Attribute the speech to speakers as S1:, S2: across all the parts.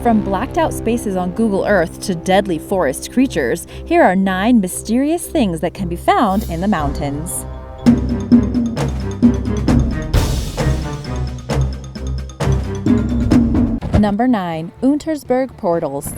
S1: From blacked out spaces on Google Earth to deadly forest creatures, here are 9 mysterious things that can be found in the mountains. Number 9. Untersberg Portals.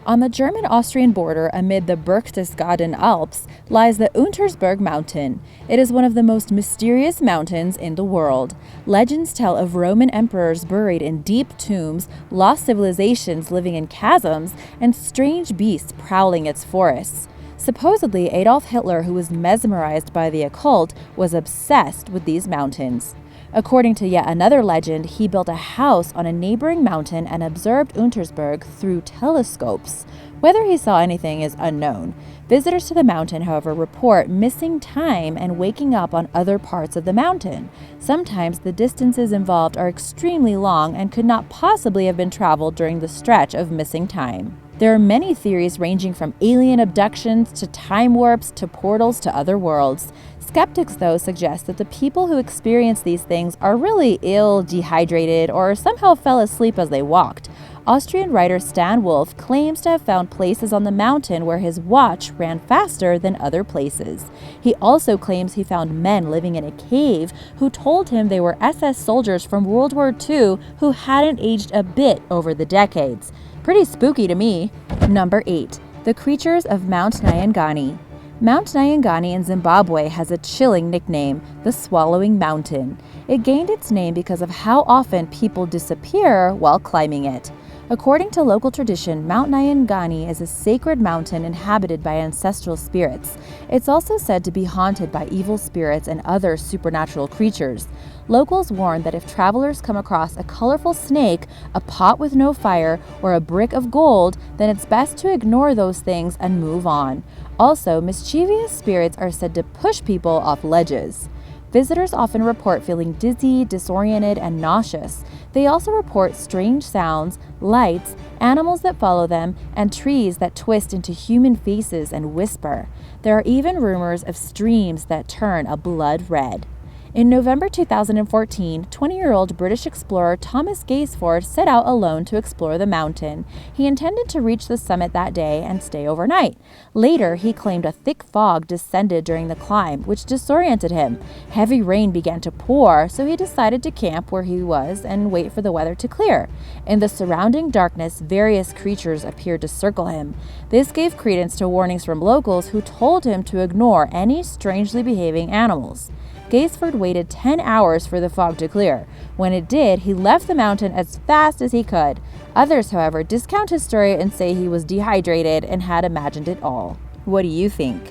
S1: On the German-Austrian border amid the Berchtesgaden Alps lies the Untersberg Mountain. It is one of the most mysterious mountains in the world. Legends tell of Roman emperors buried in deep tombs, lost civilizations living in chasms, and strange beasts prowling its forests. Supposedly, Adolf Hitler, who was mesmerized by the occult, was obsessed with these mountains. According to yet another legend, he built a house on a neighboring mountain and observed Untersberg through telescopes. Whether he saw anything is unknown. Visitors to the mountain, however, report missing time and waking up on other parts of the mountain. Sometimes the distances involved are extremely long and could not possibly have been traveled during the stretch of missing time. There are many theories ranging from alien abductions to time warps to portals to other worlds. Skeptics, though, suggest that the people who experience these things are really ill, dehydrated, or somehow fell asleep as they walked. Austrian writer Stan Wolf claims to have found places on the mountain where his watch ran faster than other places. He also claims he found men living in a cave who told him they were SS soldiers from World War II who hadn't aged a bit over the decades. Pretty spooky to me. Number 8. The creatures of Mount Nyangani. Mount Nyangani in Zimbabwe has a chilling nickname, the Swallowing Mountain. It gained its name because of how often people disappear while climbing it. According to local tradition, Mount Nyangani is a sacred mountain inhabited by ancestral spirits. It's also said to be haunted by evil spirits and other supernatural creatures. Locals warn that if travelers come across a colorful snake, a pot with no fire, or a brick of gold, then it's best to ignore those things and move on. Also, mischievous spirits are said to push people off ledges. Visitors often report feeling dizzy, disoriented, and nauseous. They also report strange sounds, lights, animals that follow them, and trees that twist into human faces and whisper. There are even rumors of streams that turn a blood red. In November 2014, 20-year-old British explorer Thomas Gaisford set out alone to explore the mountain. He intended to reach the summit that day and stay overnight. Later, he claimed a thick fog descended during the climb, which disoriented him. Heavy rain began to pour, so he decided to camp where he was and wait for the weather to clear. In the surrounding darkness, various creatures appeared to circle him. This gave credence to warnings from locals who told him to ignore any strangely behaving animals. Gaisford waited 10 hours for the fog to clear. When it did, he left the mountain as fast as he could. Others, however, discount his story and say he was dehydrated and had imagined it all. What do you think?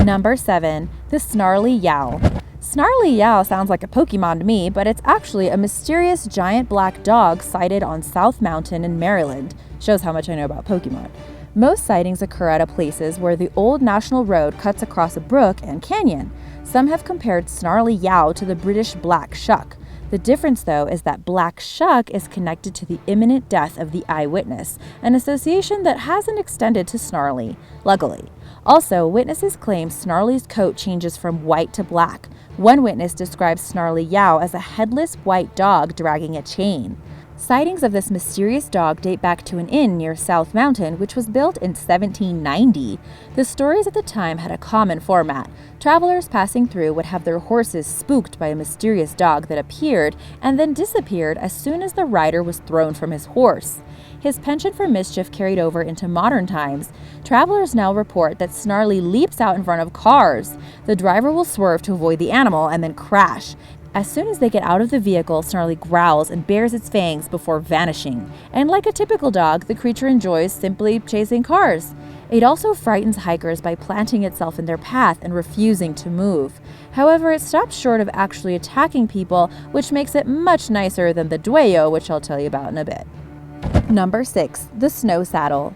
S1: Number 7. The Snarly Yow. Snarly Yow sounds like a Pokemon to me, but it's actually a mysterious giant black dog sighted on South Mountain in Maryland. Shows how much I know about Pokemon. Most sightings occur at places where the old national road cuts across a brook and canyon. Some have compared Snarly Yow to the British Black Shuck. The difference, though, is that Black Shuck is connected to the imminent death of the eyewitness, an association that hasn't extended to Snarly, luckily. Also, witnesses claim Snarly's coat changes from white to black. One witness describes Snarly Yow as a headless white dog dragging a chain. Sightings of this mysterious dog date back to an inn near South Mountain, which was built in 1790. The stories at the time had a common format. Travelers passing through would have their horses spooked by a mysterious dog that appeared and then disappeared as soon as the rider was thrown from his horse. His penchant for mischief carried over into modern times. Travelers now report that Snarly leaps out in front of cars. The driver will swerve to avoid the animal and then crash. As soon as they get out of the vehicle, Snarly growls and bares its fangs before vanishing. And like a typical dog, the creature enjoys simply chasing cars. It also frightens hikers by planting itself in their path and refusing to move. However, it stops short of actually attacking people, which makes it much nicer than the Dueyo, which I'll tell you about in a bit. Number 6. The Snow Saddle.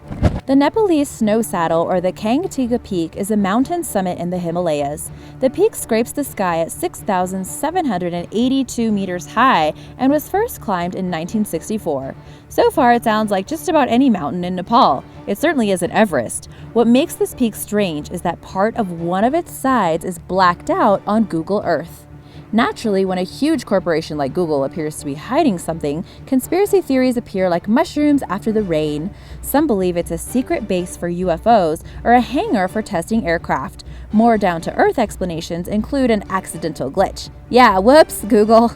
S1: The Nepalese Snow Saddle, or the Kangtiga Peak, is a mountain summit in the Himalayas. The peak scrapes the sky at 6,782 meters high and was first climbed in 1964. So far, it sounds like just about any mountain in Nepal. It certainly isn't Everest. What makes this peak strange is that part of one of its sides is blacked out on Google Earth. Naturally, when a huge corporation like Google appears to be hiding something, conspiracy theories appear like mushrooms after the rain. Some believe it's a secret base for UFOs or a hangar for testing aircraft. More down-to-earth explanations include an accidental glitch. Yeah, whoops, Google.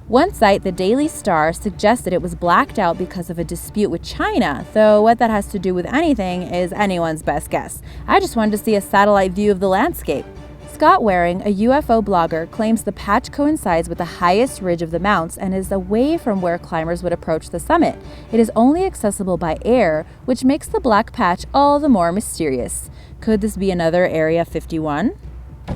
S1: One site, the Daily Star, suggested it was blacked out because of a dispute with China, though what that has to do with anything is anyone's best guess. I just wanted to see a satellite view of the landscape. Scott Waring, a UFO blogger, claims the patch coincides with the highest ridge of the mounts and is away from where climbers would approach the summit. It is only accessible by air, which makes the black patch all the more mysterious. Could this be another Area 51?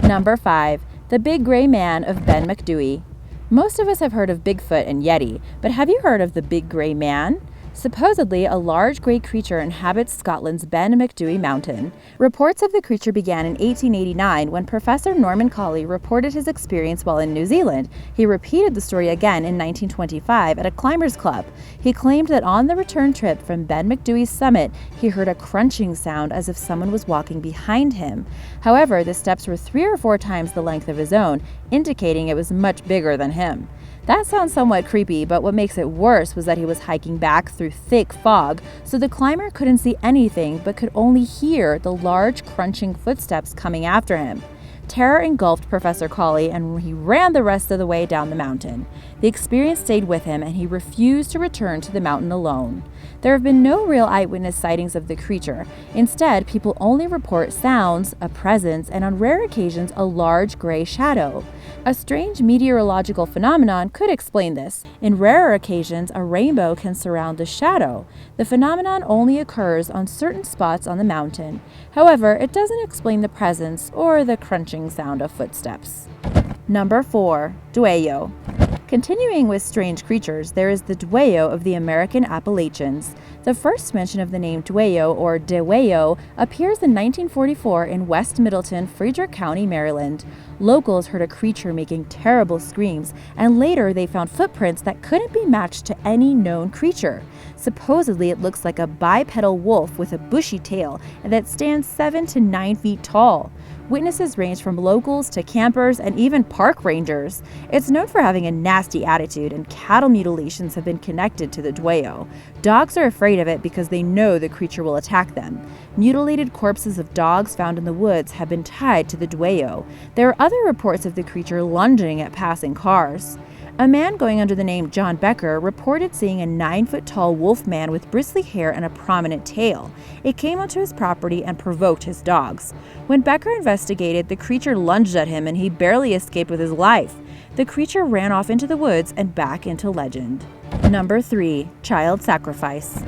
S1: Number 5. The Big Gray Man of Ben Macdhui. Most of us have heard of Bigfoot and Yeti, but have you heard of the Big Gray Man? Supposedly, a large gray creature inhabits Scotland's Ben Macdhui Mountain. Reports of the creature began in 1889 when Professor Norman Colley reported his experience while in New Zealand. He repeated the story again in 1925 at a climbers club. He claimed that on the return trip from Ben Macdhui's summit, he heard a crunching sound as if someone was walking behind him. However, the steps were 3 or 4 times the length of his own, indicating it was much bigger than him. That sounds somewhat creepy, but what makes it worse was that he was hiking back through thick fog, so the climber couldn't see anything but could only hear the large crunching footsteps coming after him. Terror engulfed Professor Colley, and he ran the rest of the way down the mountain. The experience stayed with him, and he refused to return to the mountain alone. There have been no real eyewitness sightings of the creature. Instead, people only report sounds, a presence, and on rare occasions, a large gray shadow. A strange meteorological phenomenon could explain this. In rarer occasions, a rainbow can surround the shadow. The phenomenon only occurs on certain spots on the mountain. However, it doesn't explain the presence or the crunching sound of footsteps. Number 4. Dweyo. Continuing with strange creatures, there is the Dweyo of the American Appalachians. The first mention of the name Dweyo or Deweyo appears in 1944 in West Middleton, Frederick County, Maryland. Locals heard a creature making terrible screams, and later they found footprints that couldn't be matched to any known creature. Supposedly, it looks like a bipedal wolf with a bushy tail and that stands 7 to 9 feet tall. Witnesses range from locals to campers and even park rangers. It's known for having a nasty attitude, and cattle mutilations have been connected to the Dweyo. Dogs are afraid of it because they know the creature will attack them. Mutilated corpses of dogs found in the woods have been tied to the Dweyo. There are other reports of the creature lunging at passing cars. A man going under the name John Becker reported seeing a 9-foot-tall wolf man with bristly hair and a prominent tail. It came onto his property and provoked his dogs. When Becker investigated, the creature lunged at him and he barely escaped with his life. The creature ran off into the woods and back into legend. Number 3. Child sacrifice.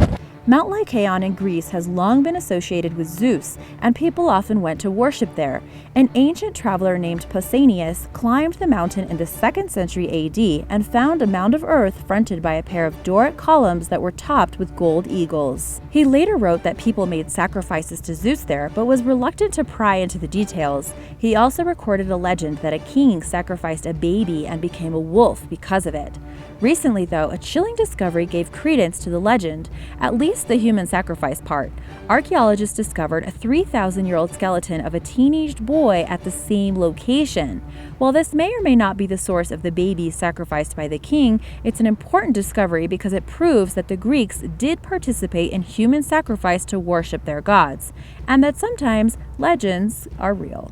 S1: Mount Lycaon in Greece has long been associated with Zeus, and people often went to worship there. An ancient traveler named Pausanias climbed the mountain in the 2nd century AD and found a mound of earth fronted by a pair of Doric columns that were topped with gold eagles. He later wrote that people made sacrifices to Zeus there, but was reluctant to pry into the details. He also recorded a legend that a king sacrificed a baby and became a wolf because of it. Recently, though, a chilling discovery gave credence to the legend, at least the human sacrifice part. Archaeologists discovered a 3,000-year-old skeleton of a teenaged boy at the same location. While this may or may not be the source of the baby sacrificed by the king, it's an important discovery because it proves that the Greeks did participate in human sacrifice to worship their gods, and that sometimes legends are real.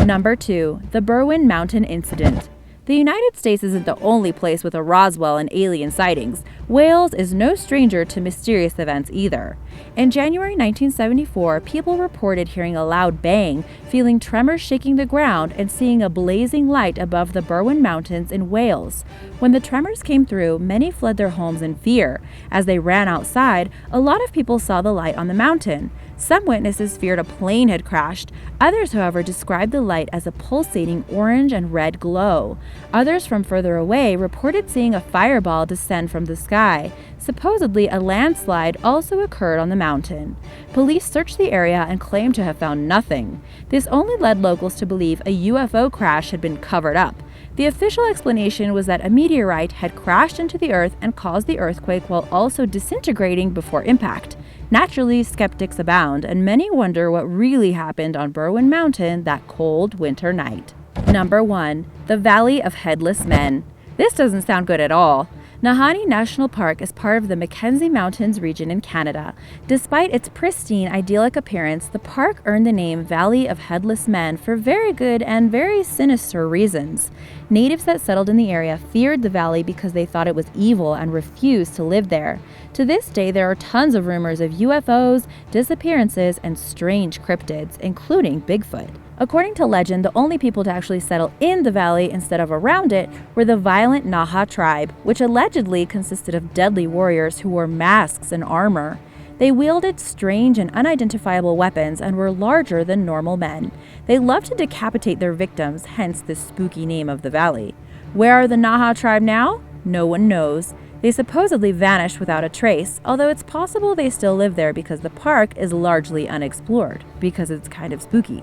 S1: Number 2. The Berwyn Mountain Incident. The United States isn't the only place with a Roswell and alien sightings. Wales is no stranger to mysterious events either. In January 1974, people reported hearing a loud bang, feeling tremors shaking the ground, and seeing a blazing light above the Berwyn Mountains in Wales. When the tremors came through, many fled their homes in fear. As they ran outside, a lot of people saw the light on the mountain. Some witnesses feared a plane had crashed. Others, however, described the light as a pulsating orange and red glow. Others from further away reported seeing a fireball descend from the sky. Supposedly, a landslide also occurred on the mountain. Police searched the area and claimed to have found nothing. This only led locals to believe a UFO crash had been covered up. The official explanation was that a meteorite had crashed into the earth and caused the earthquake while also disintegrating before impact. Naturally, skeptics abound, and many wonder what really happened on Berwyn Mountain that cold winter night. Number 1. The Valley of Headless Men. This doesn't sound good at all. Nyangani National Park is part of the Mackenzie Mountains region in Canada. Despite its pristine, idyllic appearance, the park earned the name Valley of Headless Men for very good and very sinister reasons. Natives that settled in the area feared the valley because they thought it was evil and refused to live there. To this day, there are tons of rumors of UFOs, disappearances, and strange cryptids, including Bigfoot. According to legend, the only people to actually settle in the valley instead of around it were the violent Naha tribe, which allegedly consisted of deadly warriors who wore masks and armor. They wielded strange and unidentifiable weapons and were larger than normal men. They loved to decapitate their victims, hence the spooky name of the valley. Where are the Naha tribe now? No one knows. They supposedly vanished without a trace, although it's possible they still live there because the park is largely unexplored, because it's kind of spooky.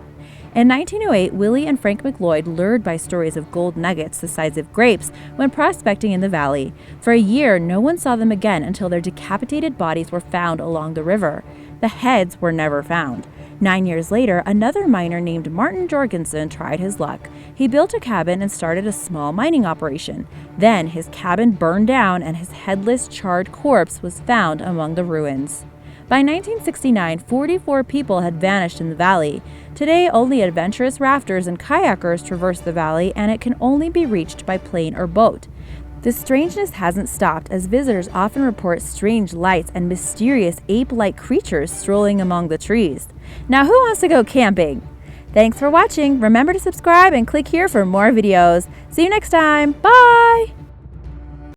S1: In 1908, Willie and Frank McLeod lured by stories of gold nuggets the size of grapes went prospecting in the valley. For a year, no one saw them again until their decapitated bodies were found along the river. The heads were never found. 9 years later, another miner named Martin Jorgensen tried his luck. He built a cabin and started a small mining operation. Then his cabin burned down and his headless, charred corpse was found among the ruins. By 1969, 44 people had vanished in the valley. Today, only adventurous rafters and kayakers traverse the valley, and it can only be reached by plane or boat. The strangeness hasn't stopped, as visitors often report strange lights and mysterious ape-like creatures strolling among the trees. Now, who wants to go camping? Thanks for watching. Remember to subscribe and click here for more videos. See you next time. Bye!